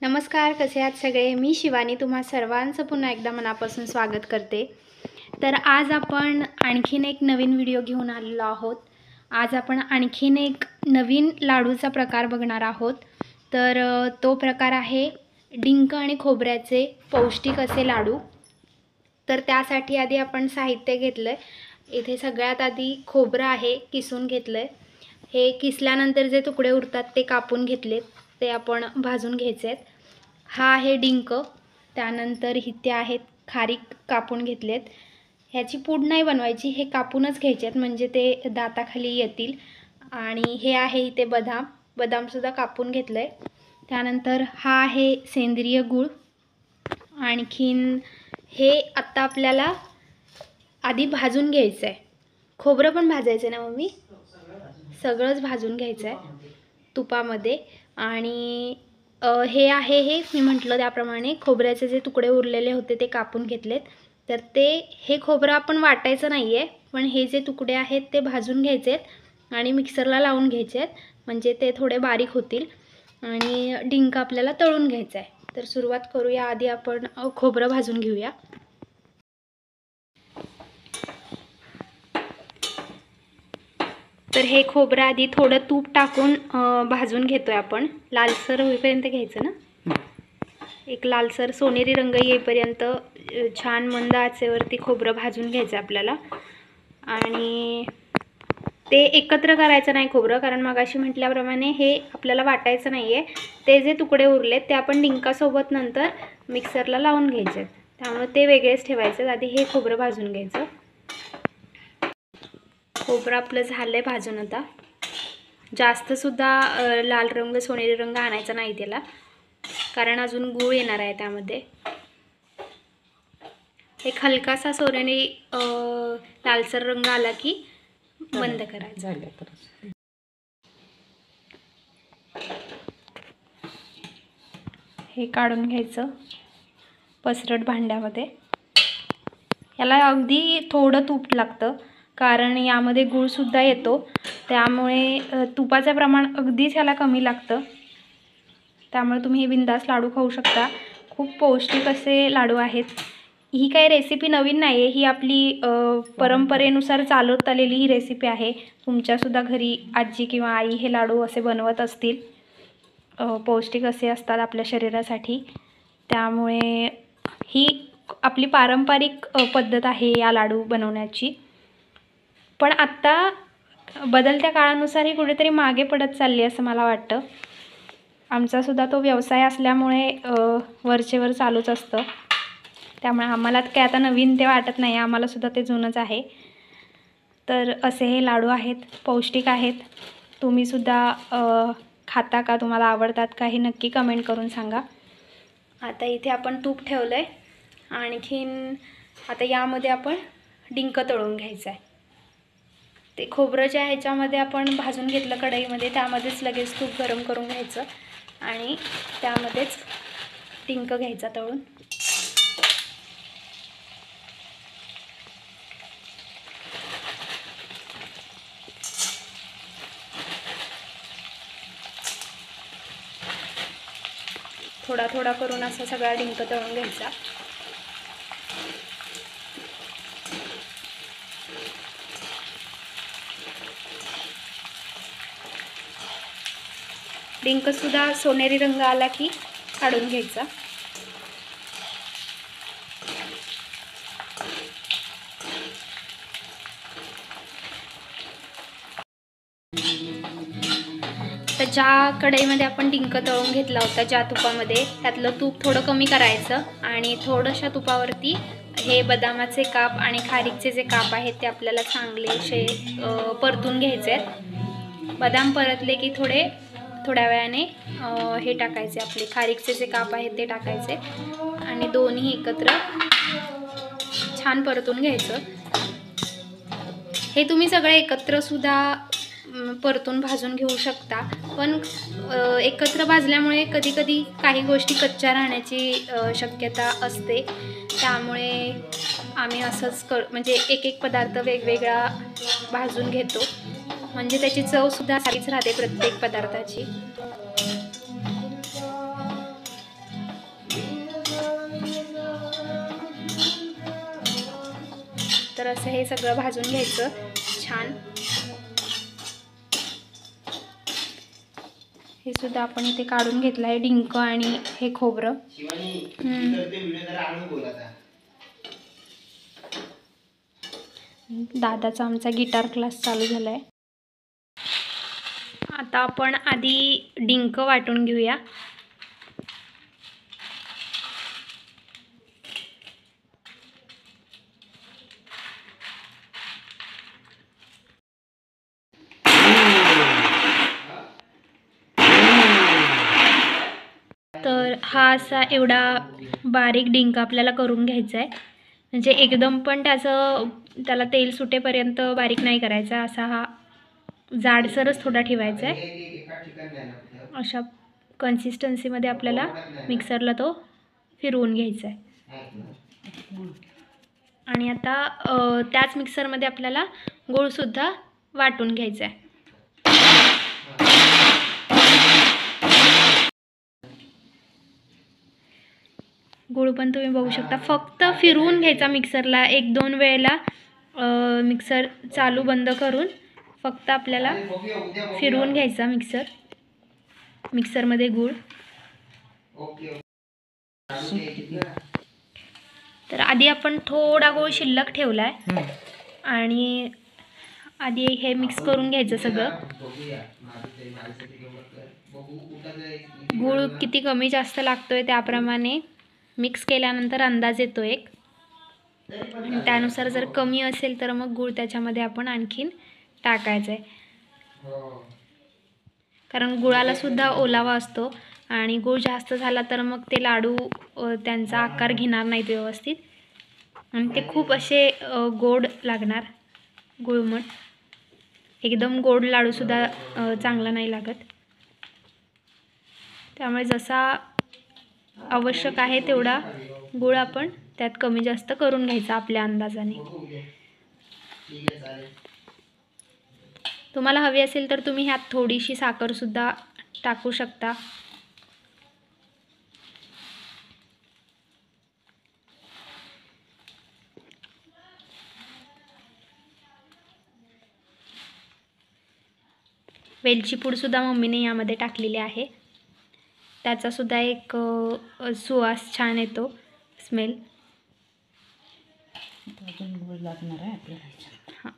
नमस्कार, कसे आहात सगळे? मी शिवानी तुम्हा सर्वांचं पुन्हा एकदा मनापासून स्वागत करते। तर आज आपण आणखीन एक नवीन व्हिडिओ घेऊन आलेलो आहोत। आज आपण आणखीन एक नवीन लाडूचा प्रकार बघणार आहोत। तर तो प्रकार आहे डिंक आणि खोबऱ्याचे पौष्टिक असे लाडू। तर त्यासाठी आधी आपण साहित्य घेतलं आहे। इथे सगळ्यात आधी खोबरं आहे, किसून घेतलं आहे। हे किसल्यानंतर जे तुकडे उरतात ते कापून घेतलेत, ते आपण भाजून घ्यायचे आहेत। हा आहे डिंक, त्यानंतर इथे आहेत खारीक कापून घेतलेत। ह्याची पूड नाही बनवायची, हे कापूनच घ्यायचे आहेत म्हणजे ते दाताखाली येतील। आणि हे आहे इथे बदामसुद्धा कापून घेतलं आहे। त्यानंतर हा आहे सेंद्रिय गूळ। आणखीन हे आत्ता आपल्याला आधी भाजून घ्यायचं आहे। खोबरं पण भाजायचं ना मम्मी? सगळंच भाजून घ्यायचं आहे तुपामध्ये। आणि हे आहे, हे मी म्हटलं त्याप्रमाणे खोबऱ्याचे जे तुकडे उरलेले होते ते कापून घेतलेत। तर हे खोबरं आपण वाटायचं नाही आहे, पण हे जे तुकडे आहेत ते भाजून घ्यायचे आहेत आणि मिक्सरला लावून घ्यायचे आहेत, म्हणजे ते थोडे बारीक होतील। आणि डिंक आपल्याला तळून घ्यायचं आहे। तर सुरुवात करूया, आधी आपण खोबरं भाजून घेऊया। तर हे खोबरं आधी थोडं तूप टाकून भाजून घेतोय आपण, लालसर होईपर्यंत घ्यायचं ना। एक लालसर सोनेरी रंग येईपर्यंत छान मंद आचेवरती खोबरं भाजून घ्यायचं आपल्याला। आणि ते एकत्र करायचं नाही खोबरं, कारण मगाशी म्हटल्याप्रमाणे हे आपल्याला वाटायचं नाही आहे। ते जे तुकडे उरलेत ते आपण डिंकासोबत नंतर मिक्सरला लावून घ्यायचे, त्यामुळे ते वेगळेच ठेवायचे। आधी हे खोबरं भाजून घ्यायचं। खोबरं आपलं झालंय भाजून। आता जास्तसुद्धा लाल रंग सोनेरी रंग आणायचा नाही त्याला, कारण अजून गूळ येणार आहे त्यामध्ये। एक हलकासा सोनेरी लालसर रंग आला की बंद करायचं। हे काढून घ्यायचं पसरट भांड्यामध्ये। याला अगदी थोडं तूप लागतं, कारण यामध्ये गूळसुद्धा येतो, त्यामुळे तुपाचं प्रमाण अगदीच याला कमी लागतं। त्यामुळे तुम्ही हे बिंदास लाडू खाऊ शकता। खूप पौष्टिक असे लाडू आहेत। ही काही रेसिपी नवीन नाही आहे, ही आपली परंपरेनुसार चालत आलेली ही रेसिपी आहे। तुमच्यासुद्धा घरी आजी किंवा आई हे लाडू असे बनवत असतील। पौष्टिक असे असतात आपल्या शरीरासाठी, त्यामुळे ही आपली पारंपरिक पद्धत आहे या लाडू बनवण्याची। पण आत्ता बदलत्या काळानुसार ही कुठेतरी मागे पडत चालली असं मला वाटतं। आमचासुद्धा तो व्यवसाय असल्यामुळे वरचेवर चालूच असतं, त्यामुळे आम्हाला काय आता नवीन ते वाटत नाही, आम्हालासुद्धा ते जुनंच आहे। तर असे हे लाडू आहेत, पौष्टिक आहेत। तुम्हीसुद्धा खाता का? तुम्हाला आवडतात का? हे नक्की कमेंट करून सांगा। आता इथे आपण तूप ठेवलं आहे। आणखीन आता यामध्ये आपण डिंक तळून घ्यायचं आहे। ते खोबरं ह्याच्यामध्ये आपण भाजून घेतलं कढईमध्ये, त्यामध्येच लगेच तूप गरम करून घ्यायचं आणि त्यामध्येच डिंक घ्यायचा तळून। थोडा थोडा करून असा सगळा डिंक तळून घ्यायचा। डिंकसुद्धा सोनेरी रंग आला की काढून घ्यायचा। तर ज्या कढईमध्ये आपण डिंक तळून घेतला होता, ज्या तुपामध्ये, त्यातलं तूप थोडं कमी करायचं आणि थोड्याशा तुपावरती हे बदामाचे काप आणि खारीकचे जे काप आहेत ते आपल्याला चांगले असे परतून घ्यायचे आहेत। बदाम परतले की थोड्या वेळाने हे टाकायचे, आपले खारीकचे जे काप आहेत ते टाकायचे आणि दोन्ही एकत्र छान परतून घ्यायचं। हे तुम्ही सगळे एकत्रसुद्धा परतून भाजून घेऊ शकता, पण एकत्र भाजल्यामुळे कधीकधी काही गोष्टी कच्च्या राहण्याची शक्यता असते। त्यामुळे आम्ही असंच म्हणजे एक पदार्थ वेगवेगळा भाजून घेतो, म्हणजे त्याची चवसुद्धा सारखीच राहते प्रत्येक पदार्थाची। तर असं हे सगळं भाजून घ्यायचं छान। हे सुद्धा आपण इथे काढून घेतलं आहे डिंक आणि हे खोबरं। दादाचा आमचा गिटार क्लास चालू झाला आहे। आता आपण आधी डिंक वाटून घेऊया। तर हा असा एवढा बारीक डिंक आपल्याला करून घ्यायचा आहे, म्हणजे एकदम पण त्याला तेल सुटेपर्यंत बारीक नाही करायचा, असा हा जाडसरच थोडा ठेवायचा आहे। अशा कन्सिस्टन्सीमध्ये आपल्याला मिक्सरला तो फिरवून घ्यायचा आहे। आणि आता त्याच मिक्सरमध्ये आपल्याला गूळसुद्धा वाटून घ्यायचा आहे। गूळ पण तुम्ही बघू शकता, फक्त फिरवून घ्यायचा मिक्सरला, 1-2 वेळेला मिक्सर चालू बंद करून फक्त आपल्याला फिरवून घ्यायचा मिक्सरमध्ये गूळ। तर आधी आपण थोडा गूळ शिल्लक ठेवला आहे आणि आधी हे मिक्स करून घ्यायचं सगळं। गूळ किती कमी जास्त लागतोय त्याप्रमाणे मिक्स केल्यानंतर अंदाज येतो एक, आणि त्यानुसार जर कमी असेल तर मग गूळ त्याच्यामध्ये आपण आणखीन टाकायचं आहे, कारण गुळाला सुद्धा ओलावा असतो आणि गूळ जास्त झाला तर मग ते लाडू त्यांचा आकार घेणार नाहीत व्यवस्थित आणि ते खूप असे गोड लागणार, गुळमट। एकदम गोड लाडूसुद्धा चांगला नाही लागत। त्यामुळे जसा आवश्यक आहे तेवढा गूळ आपण त्यात कमी जास्त करून घ्यायचा आपल्या अंदाजाने। तुम्हाला हवी असेल तर तुम्ही ह्यात थोडीशी साखरसुद्धा टाकू शकता। वेलची पूडसुद्धा मम्मीने यामध्ये टाकलेली आहे, त्याचासुद्धा एक सुवास छान येतो, स्मेल।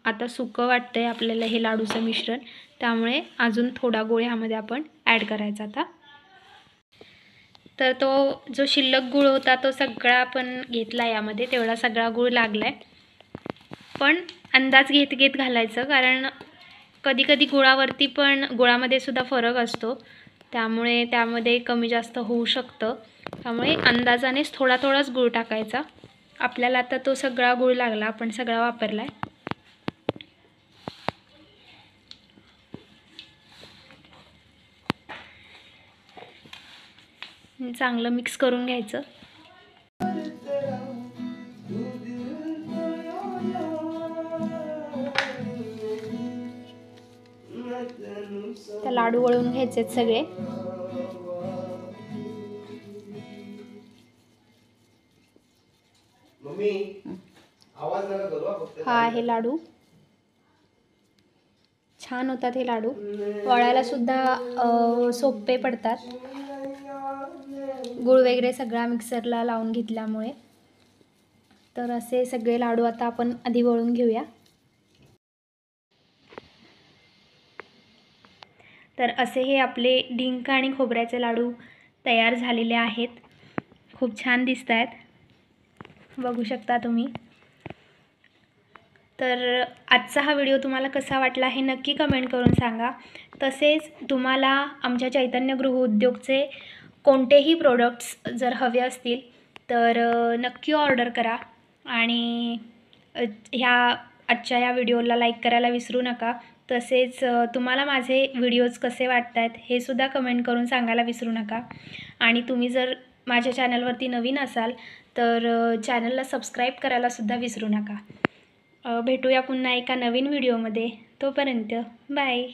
आता सुकं वाटतंय आपल्याला हे लाडूचं मिश्रण, त्यामुळे अजून थोडा गूळ ह्यामध्ये आपण ॲड करायचा आता। तर तो जो शिल्लक गूळ होता तो सगळा आपण घेतला यामध्ये, तेवढा सगळा गूळ लागलाय, पण अंदाज घेत घेत घालायचं, कारण कधी कधी गुळामध्ये सुद्धा फरक असतो, त्यामुळे त्यामध्ये कमी जास्त होऊ शकतं। त्यामुळे अंदाजानेच थोडाच गूळ टाकायचा। आपल्याला आता तो सगळा गूळ लागला, आपण सगळा वापरलाय। चांगलं मिक्स करून घ्यायचं। त्या लाडू वळून घ्यायचे सगळे। हा आहे लाडू, छान होतात हे लाडू, वळायला सुद्धा सोपे पडतात, गूळ वगैरे सगळा मिक्सरला लावून घेतल्यामुळे। तर असे सगळे लाडू आता आपण आधी वळून घेऊया। तर असे हे आपले डिंक आणि खोबऱ्याचे लाडू तयार झालेले आहेत, खूप छान दिसत आहेत, बघू शकता तुम्ही। तर आजचा हा व्हिडिओ तुम्हाला कसा वाटला हे नक्की कमेंट करून सांगा। तसेच तुम्हाला आमच्या चैतन्य गृह उद्योगचे कोणतेही प्रोडक्ट्स जर हवे असतील तर नक्की ऑर्डर करा, आणि आजच्या या व्हिडिओला लाईक करायला विसरू नका। तसेच तुम्हाला माझे व्हिडिओज कसे वाटत आहेत हे सुद्धा कमेंट करून सांगायला विसरू नका। आणि तुम्ही जर माझ्या चॅनलवरती नवीन असाल तर चॅनलला सबस्क्राईब करायला सुद्धा विसरू नका। भेटूया पुन्हा एका नवीन व्हिडिओमध्ये, तोपर्यंत बाय।